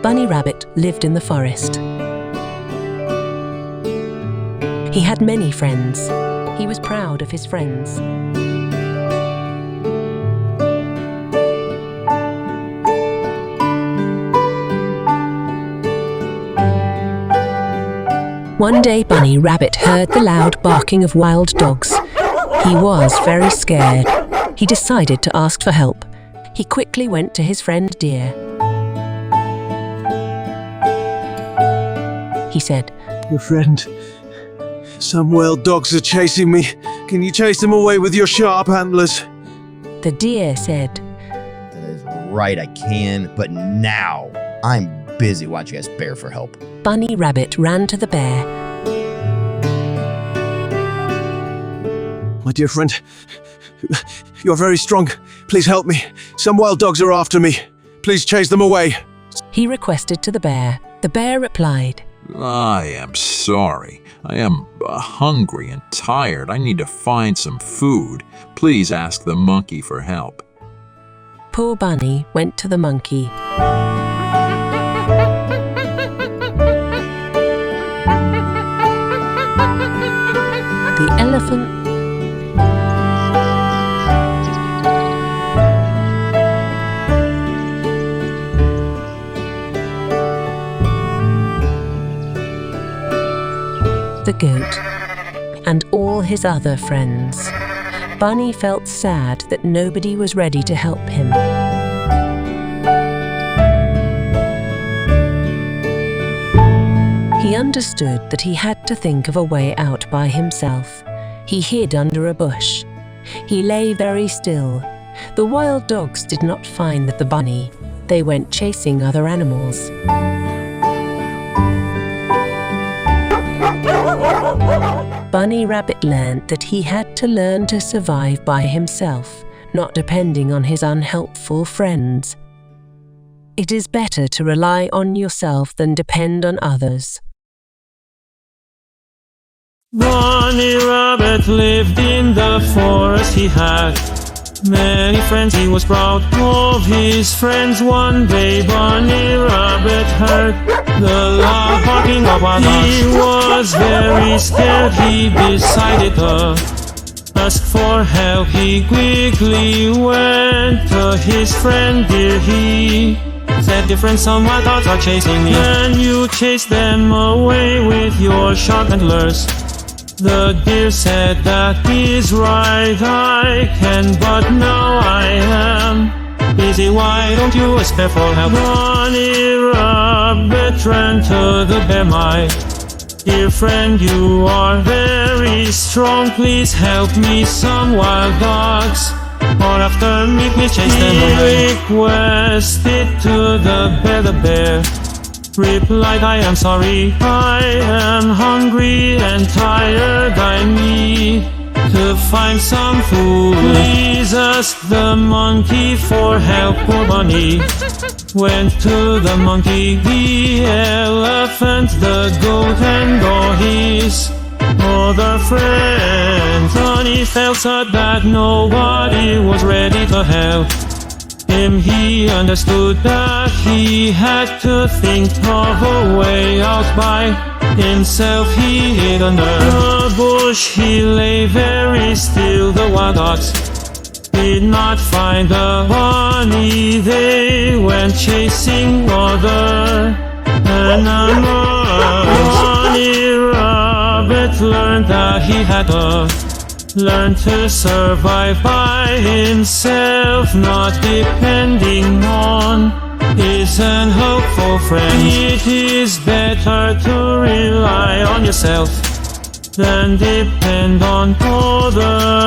Bunny Rabbit lived in the forest. He had many friends. He was proud of his friends. One day, Bunny Rabbit heard the loud barking of wild dogs. He was very scared. He decided to ask for help. He quickly went to his friend Deer. He said, "Your friend, some wild dogs are chasing me. Can you chase them away with your sharp antlers?" The deer said, That is right, I can, but now I'm busy. Why don't you guys bear for help? Bunny Rabbit ran to the bear. "My dear friend, you're very strong. Please help me. Some wild dogs are after me. Please chase them away." He requested to the bear. The bear replied, I am sorry. I am hungry and tired. I need to find some food. Please ask the monkey for help. Poor Bunny went to the monkey. The elephant the goat, and all his other friends. Bunny felt sad that nobody was ready to help him. He understood that he had to think of a way out by himself. He hid under a bush. He lay very still. The wild dogs did not find the bunny. They went chasing other animals. Bunny Rabbit learned that he had to learn to survive by himself, not depending on his unhelpful friends. It is better to rely on yourself than depend on others. Bunny Rabbit lived in the forest. He had many friends. He was proud of his friends. One day Bunny Rabbit heard the loud barking of a dog. He was very scared. He decided to ask for help. He quickly went to his friend Deer. He said, "Dear friend, some wild dogs are chasing me. Can you chase them away with your sharp antlers?" The deer said, "That is right, I can, but now I am busy. Why don't you ask for help?" Bunny Rabbit ran to the bear. "My dear friend, you are very strong. Please help me. Some wild dogs are after me. Please chase them away." He requested to the bear. The bear replied, "I am sorry. I am hungry and tired. I need to find some food. Please ask the monkey for help." Poor Bunny went to the monkey, the elephant, the goat, and all his other friends. Bunny felt sad that nobody was ready to help him. He understood that he had to think of a way out by himself. He hid under the bush. He lay very still. The wild dogs did not find the bunny. They went chasing other animals. Bunny Rabbit learned that he had to learn to survive by himself, not depending on his unhelpful friends. It is better to rely on yourself than depend on others.